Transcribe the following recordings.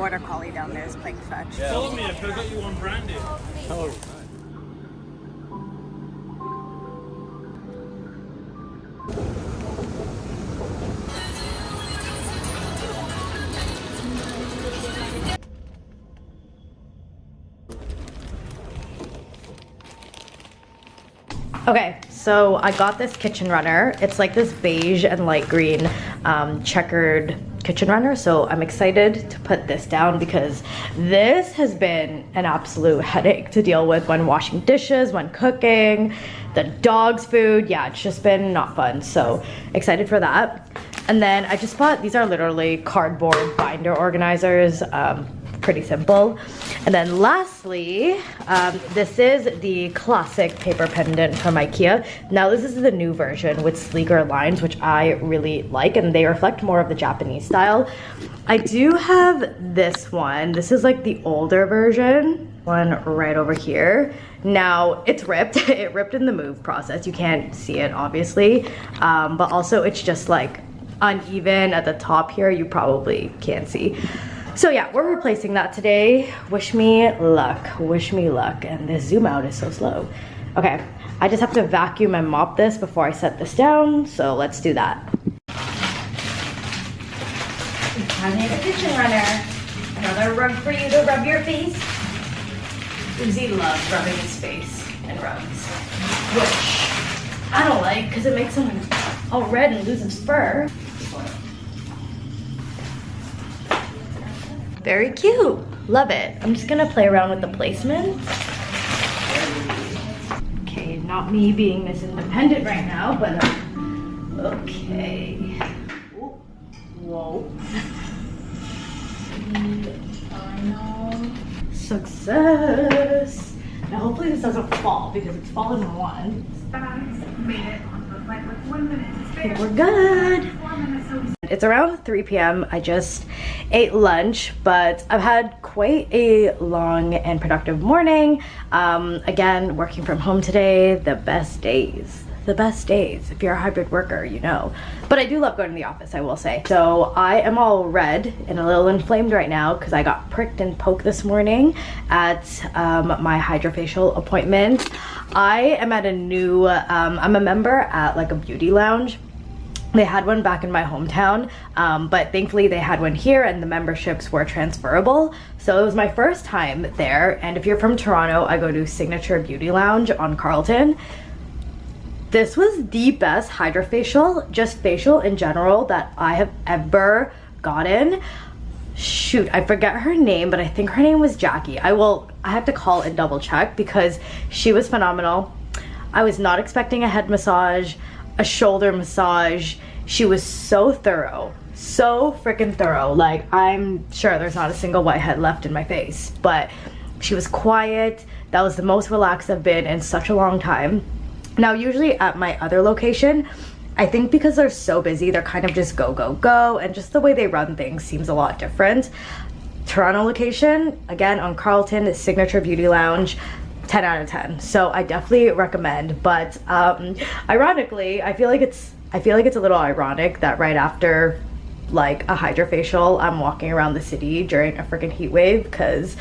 border collie down there is playing fetch. Yeah. Follow me, I could have got you one brandy. Oh. Okay, so I got this kitchen runner. It's like this beige and light green checkered kitchen runner. So I'm excited to put this down because this has been an absolute headache to deal with when washing dishes, when cooking, the dog's food. Yeah, it's just been not fun. So excited for that. And then I just bought, these are literally cardboard binder organizers. Pretty simple. And then lastly, this is the classic paper pendant from IKEA. Now this is the new version with sleeker lines, which I really like, and they reflect more of the Japanese style. I do have this one. This is like the older version, one right over here. Now it's ripped. It ripped in the move process. You can't see it obviously, but also it's just like uneven at the top here. You probably can't see. So yeah, we're replacing that today. Wish me luck, wish me luck. And this zoom out is so slow. Okay, I just have to vacuum and mop this before I set this down, so let's do that. I need a kitchen runner. Another rug for you to rub your face. Uzi loves rubbing his face and rugs, which I don't like because it makes him all red and loses fur. Very cute. Love it. I'm just gonna play around with the placement. Okay, not me being this independent right now, but okay. Whoa. Final success. Now hopefully this doesn't fall because it's fallen once. I think we're good. It's around 3 p.m. I just ate lunch, but I've had quite a long and productive morning. Again, working from home today, the best days. The best days. If you're a hybrid worker, you know. But I do love going to the office, I will say. So I am all red and a little inflamed right now because I got pricked and poked this morning at my hydrofacial appointment. I am at a new, I'm a member at like a beauty lounge. They had one back in my hometown, but thankfully they had one here and the memberships were transferable. So it was my first time there. And if you're from Toronto, I go to Signature Beauty Lounge on Carlton. This was the best hydrofacial, just facial in general, that I have ever gotten. Shoot, I forget her name, but I think her name was Jackie. I have to call and double check because she was phenomenal. I was not expecting a head massage, a shoulder massage. She was so thorough, so freaking thorough. Like, I'm sure there's not a single whitehead left in my face, but she was quiet. That was the most relaxed I've been in such a long time. Now, usually at my other location, I think because they're so busy, they're kind of just go, go, go, and just the way they run things seems a lot different. Toronto location, again, on Carlton, Signature Beauty Lounge, 10 out of 10. So I definitely recommend, but ironically, I feel like it's a little ironic that right after like a hydrofacial, I'm walking around the city during a freaking heat wave because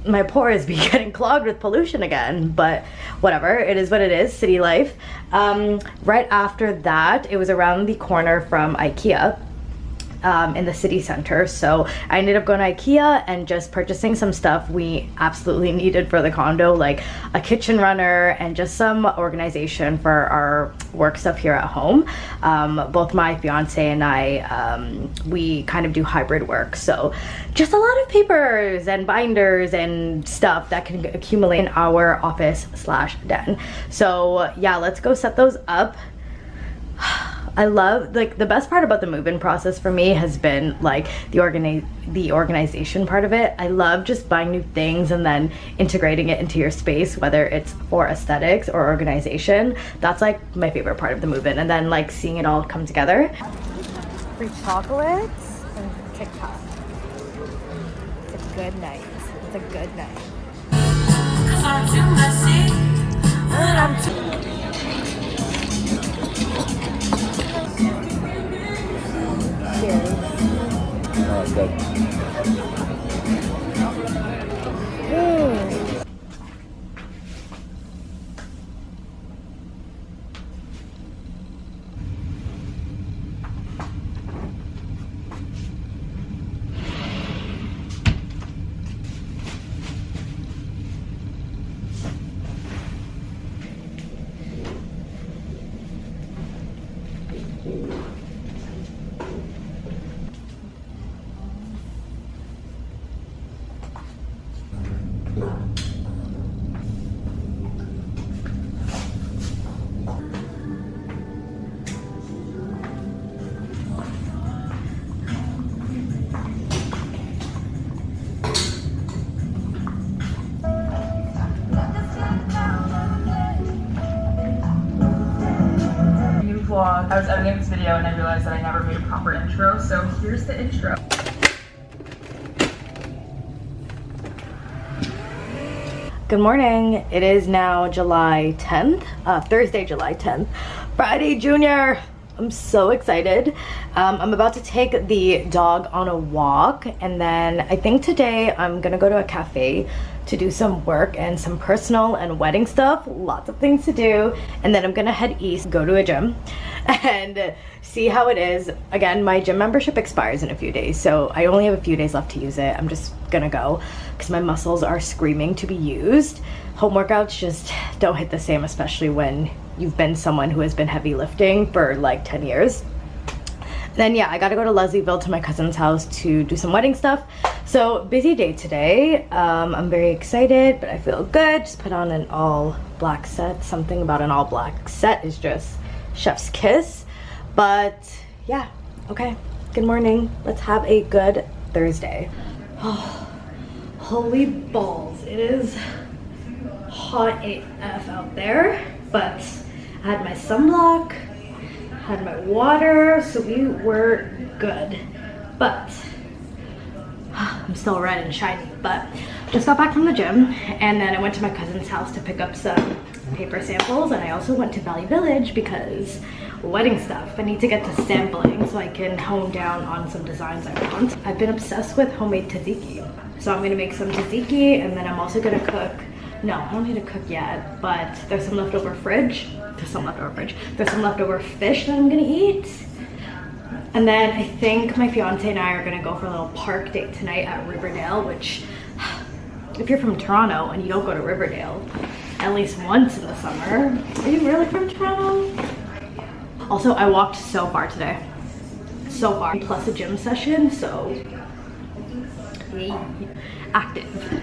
my pores be getting clogged with pollution again, but whatever, it is what it is, city life. Right after that, it was around the corner from IKEA. In the city center, so I ended up going to IKEA and just purchasing some stuff we absolutely needed for the condo, like a kitchen runner and just some organization for our work stuff here at home. Both my fiance and I, we kind of do hybrid work, so just a lot of papers and binders and stuff that can accumulate in our office/den. So yeah, let's go set those up. I love, like, the best part about the move-in process for me has been like the organization part of it. I love just buying new things and then integrating it into your space, whether it's for aesthetics or organization. That's like my favorite part of the move-in, and then like seeing it all come together. Free chocolates and TikTok. It's a good night. It's a good night. 'Cause I'm too messy, and I'm too Good. vlog. I was editing this video and I realized that I never made a proper intro, so here's the intro. Good morning. It is now July 10th, Thursday, July 10th. Friday, Junior. I'm so excited. I'm about to take the dog on a walk, and then I think today I'm gonna go to a cafe to do some work and some personal and wedding stuff. Lots of things to do. And then I'm gonna head east, go to a gym and see how it is. Again, my gym membership expires in a few days, so I only have a few days left to use it. I'm just gonna go because my muscles are screaming to be used. Home workouts just don't hit the same, especially when you've been someone who has been heavy lifting for like 10 years. Then yeah, I gotta go to Leslieville to my cousin's house to do some wedding stuff. So busy day today. I'm very excited, but I feel good. Just put on an all black set. Something about an all black set is just chef's kiss. But yeah, okay, good morning. Let's have a good Thursday. Oh, holy balls, it is hot AF out there, but I had my sunblock, had my water, so we were good. But I'm still red and shiny, but just got back from the gym, and then I went to my cousin's house to pick up some paper samples, and I also went to Valley Village because wedding stuff. I need to get to sampling so I can hone down on some designs I want. I've been obsessed with homemade tzatziki, so I'm gonna make some tzatziki, and then I'm also gonna cook. No, I don't need to cook yet, but there's some leftover fridge. There's some leftover fish that I'm gonna eat. And then I think my fiance and I are gonna go for a little park date tonight at Riverdale, which if you're from Toronto and you don't go to Riverdale at least once in the summer, are you really from Toronto? Also, I walked so far today. So far, plus a gym session, so yay, active.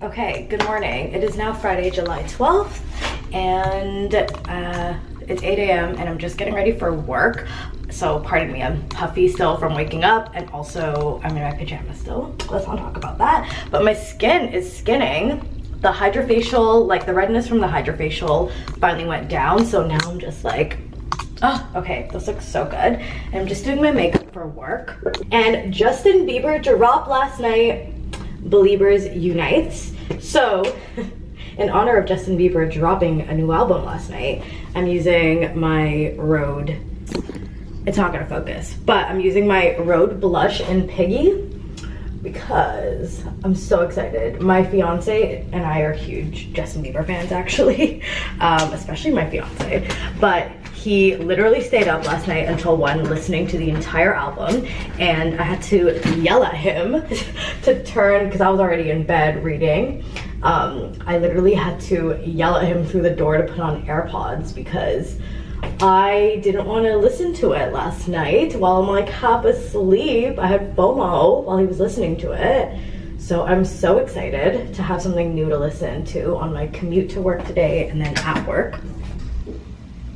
Okay, good morning. It is now Friday, July 12th, and it's 8 a.m. and I'm just getting ready for work. So pardon me, I'm puffy still from waking up, and also I'm in my pajamas still. Let's not talk about that. But my skin is skinning. The hydrofacial, like the redness from the hydrofacial finally went down, so now I'm just like, oh, okay, this looks so good. And I'm just doing my makeup for work. And Justin Bieber dropped last night, Beliebers Unites. So in honor of Justin Bieber dropping a new album last night, I'm using my Rhode, it's not gonna focus, but I'm using my Rhode blush in Piggy because I'm so excited. My fiance and I are huge Justin Bieber fans, actually, especially my fiance, but he literally stayed up last night until 1 listening to the entire album, and I had to yell at him to turn, because I was already in bed reading. I literally had to yell at him through the door to put on AirPods because I didn't want to listen to it last night while I'm like half asleep. I had FOMO while he was listening to it. So I'm so excited to have something new to listen to on my commute to work today and then at work.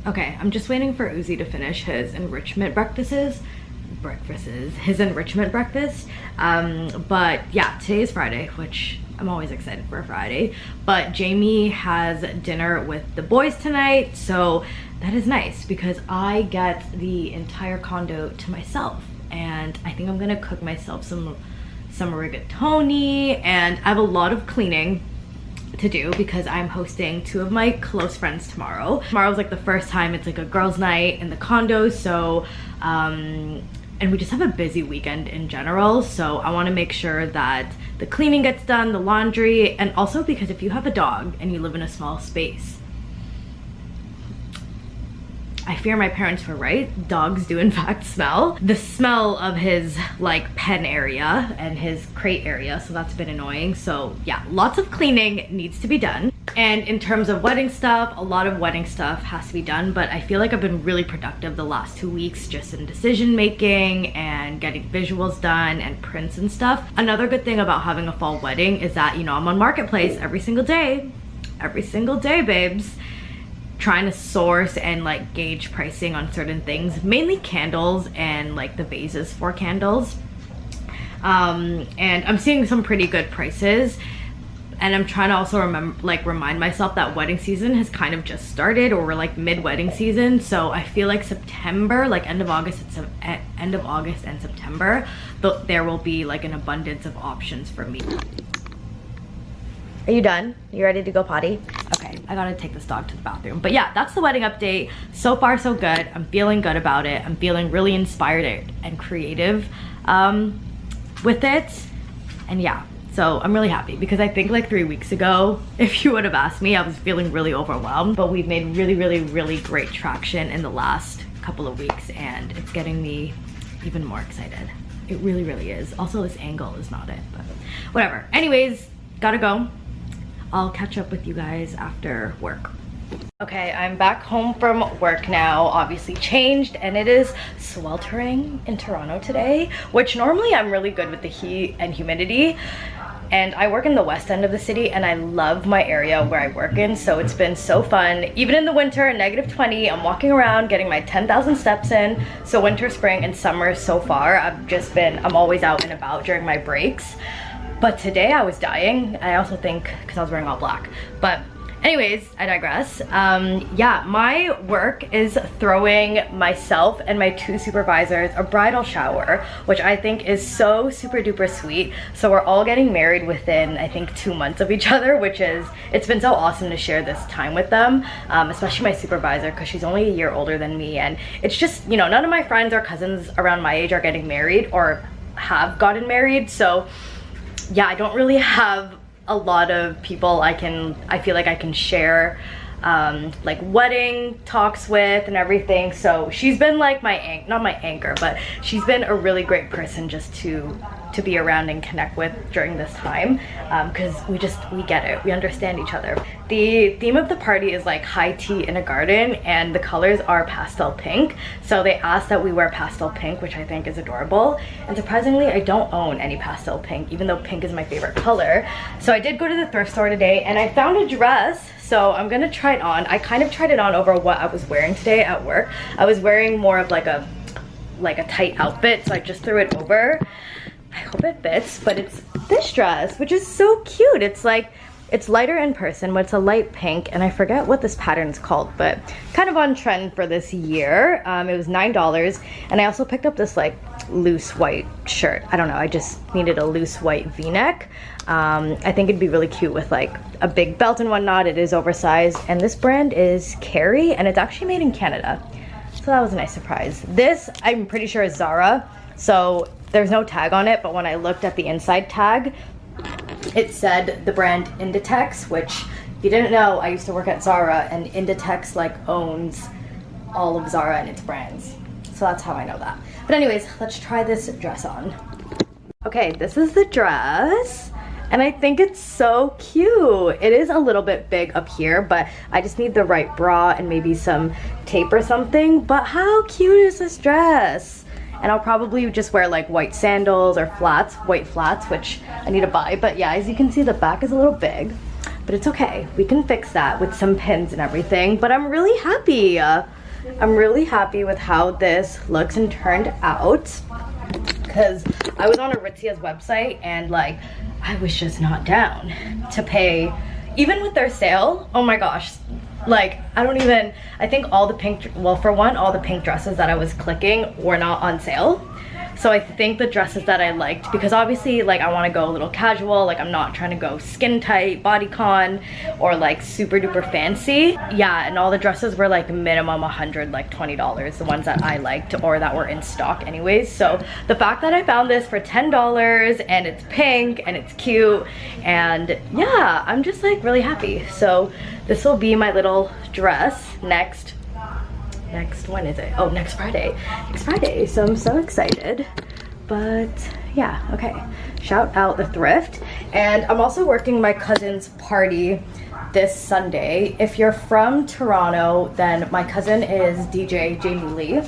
Okay, I'm just waiting for Uzi to finish his enrichment breakfast. But yeah, today is Friday, which I'm always excited for a Friday. But Jamie has dinner with the boys tonight, so that is nice because I get the entire condo to myself, and I think I'm gonna cook myself some rigatoni, and I have a lot of cleaning to do because I'm hosting 2 of my close friends tomorrow. Tomorrow's like the first time it's like a girls' night in the condo, so and we just have a busy weekend in general, so I want to make sure that the cleaning gets done, the laundry, and also because if you have a dog and you live in a small space, I fear my parents were right. Dogs do in fact smell. The smell of his like pen area and his crate area, so that's been annoying. So yeah, lots of cleaning needs to be done. And in terms of wedding stuff, a lot of wedding stuff has to be done, but I feel like I've been really productive the last 2 weeks just in decision making and getting visuals done and prints and stuff. Another good thing about having a fall wedding is that, you know, I'm on Marketplace every single day, babes, trying to source and like gauge pricing on certain things, mainly candles and like the vases for candles. And I'm seeing some pretty good prices. And I'm trying to also remind myself that wedding season has kind of just started, or we're like mid-wedding season. So I feel like September, like end of August and September, there will be like an abundance of options for me. Are you done? You ready to go potty? Okay, I gotta take this dog to the bathroom. But yeah, that's the wedding update. So far so good. I'm feeling good about it. I'm feeling really inspired and creative with it. And yeah. So I'm really happy, because I think like 3 weeks ago, if you would have asked me, I was feeling really overwhelmed, but we've made really great traction in the last couple of weeks, and it's getting me even more excited. It really is. Also, this angle is not it, but whatever. Anyways, gotta go. I'll catch up with you guys after work. Okay, I'm back home from work now, obviously changed, and it is sweltering in Toronto today, which normally I'm really good with the heat and humidity. And I work in the west end of the city, and I love my area where I work in, so it's been so fun. Even in the winter, -20, I'm walking around getting my 10,000 steps in. So winter, spring, and summer so far, I'm always out and about during my breaks. But today I was dying. I also think because I was wearing all black. But anyways, I digress. Yeah, my work is throwing myself and my 2 supervisors a bridal shower, which I think is so super duper sweet. So we're all getting married within, I think, 2 months of each other, it's been so awesome to share this time with them, especially my supervisor, because she's only a year older than me. And it's just, you know, none of my friends or cousins around my age are getting married or have gotten married. So yeah, I don't really have a lot of people I feel like I can share like wedding talks with and everything. So she's been like not my anchor, but she's been a really great person just to be around and connect with during this time, because we get it, we understand each other. The theme of the party is like high tea in a garden, and the colors are pastel pink. So they asked that we wear pastel pink, which I think is adorable. And surprisingly, I don't own any pastel pink, even though pink is my favorite color. So I did go to the thrift store today, and I found a dress. So I'm gonna try it on. I kind of tried it on over what I was wearing today at work. I was wearing more of like a tight outfit, so I just threw it over. I hope it fits, but it's this dress, which is so cute. It's lighter in person, but it's a light pink, and I forget what this pattern's called, but kind of on trend for this year. It was $9, and I also picked up this like loose white shirt. I don't know, I just needed a loose white v-neck. I think it'd be really cute with like a big belt and whatnot. It is oversized, and this brand is Carrie, and it's actually made in Canada. So that was a nice surprise. This, I'm pretty sure, is Zara. So there's no tag on it, but when I looked at the inside tag, it said the brand Inditex, which if you didn't know, I used to work at Zara, and Inditex like owns all of Zara and its brands. So that's how I know that. But anyways, let's try this dress on. Okay, this is the dress, and I think it's so cute. It is a little bit big up here, but I just need the right bra and maybe some tape or something. But how cute is this dress? And I'll probably just wear like white sandals or flats, white flats, which I need to buy. But yeah, as you can see, the back is a little big, but it's okay. We can fix that with some pins and everything. But I'm really happy. I'm really happy with how this looks and turned out, because I was on Aritzia's website, and like I was just not down to pay, even with their sale. Oh my gosh. Like, I think all the pink, well, for one, all the pink dresses that I was clicking were not on sale. So I think the dresses that I liked, because obviously like I want to go a little casual, like I'm not trying to go skin tight, bodycon, or like super duper fancy. Yeah, and all the dresses were like minimum 100, like $20, the ones that I liked or that were in stock anyways. So the fact that I found this for $10 and it's pink and it's cute, and yeah, I'm just like really happy. So this will be my little dress next. when is it? Oh, next Friday. Next Friday, so I'm so excited. But yeah, okay. Shout out the thrift. And I'm also working my cousin's party this Sunday. If you're from Toronto, then my cousin is DJ Jamie Lee,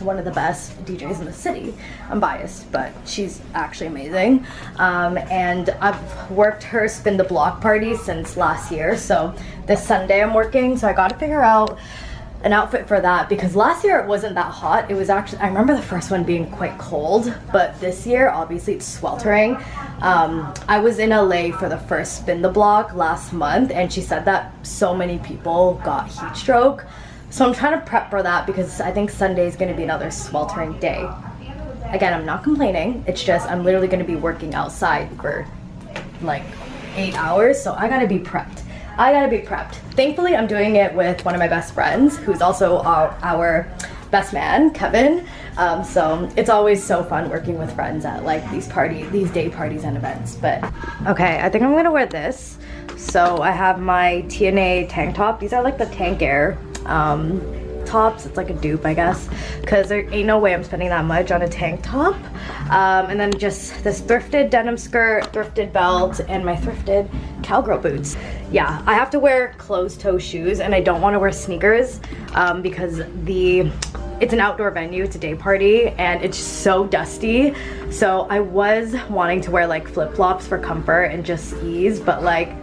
one of the best DJs in the city. I'm biased, but she's actually amazing. And I've worked her spin the block party since last year, so this Sunday I'm working, so I gotta figure out an outfit for that, because last year it wasn't that hot. It was actually, I remember the first one being quite cold, but this year obviously it's sweltering. I was in LA for the first spin the block last month, and she said that so many people got heat stroke. So I'm trying to prep for that, because I think Sunday is going to be another sweltering day. Again, I'm not complaining. It's just I'm literally going to be working outside for like 8 hours, so I gotta be prepped. I gotta be prepped. Thankfully, I'm doing it with one of my best friends, who's also our best man, Kevin. So it's always so fun working with friends at like these day parties and events. But okay, I think I'm gonna wear this. So I have my TNA tank top. These are like the Tank Air tops. It's like a dupe, I guess, because there ain't no way I'm spending that much on a tank top. And then just this thrifted denim skirt, thrifted belt, and my thrifted cowgirl boots. Yeah, I have to wear closed-toe shoes, and I don't want to wear sneakers because it's an outdoor venue, it's a day party, and it's so dusty. So I was wanting to wear like flip-flops for comfort and just ease, but like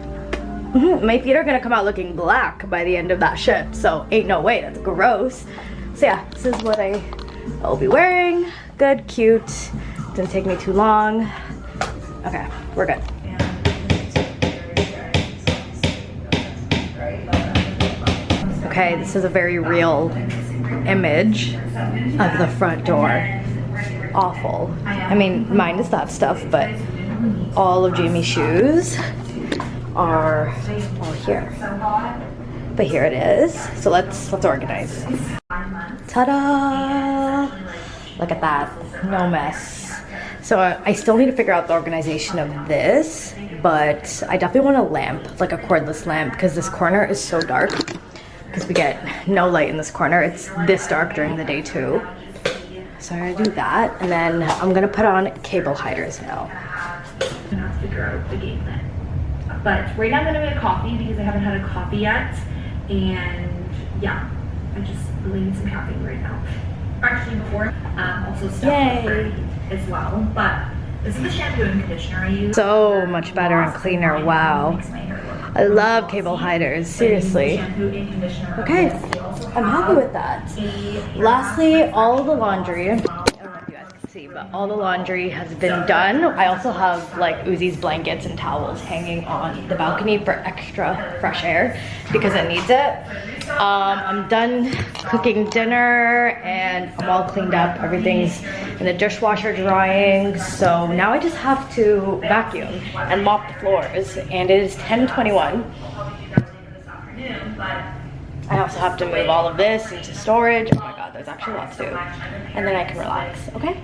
my feet are gonna come out looking black by the end of that shift, so ain't no way, that's gross. So yeah, this is what I'll be wearing. Good, cute, didn't take me too long. Okay, we're good. Okay, this is a very real image of the front door. Awful. I mean, minus that stuff, but all of Jamie's shoes are all here. But here it is. So let's organize. Ta-da! Look at that. No mess. So I still need to figure out the organization of this, but I definitely want a lamp, like a cordless lamp, because this corner is so dark. Because we get no light in this corner. It's this dark during the day too. So I'm gonna do that, and then I'm gonna put on cable hiders now. Not figure out the game plan. But right now I'm gonna make a coffee because I haven't had a coffee yet, and yeah, I just really need some caffeine right now. Actually, before also stuff as well. But this is the shampoo and conditioner I use. So much better and cleaner. Wow. I love cable hiders, seriously. Okay, I'm happy with that. Lastly, all the laundry, I don't know if you guys can see, but all the laundry has been done. I also have like Uzi's blankets and towels hanging on the balcony for extra fresh air because it needs it. I'm done cooking dinner and I'm all cleaned up. Everything's in the dishwasher drying. So now I just have to vacuum and mop the floors, and it is 10:21. I also have to move all of this into storage. Oh my god, there's actually a lot to do. And then I can relax, okay?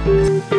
Okay.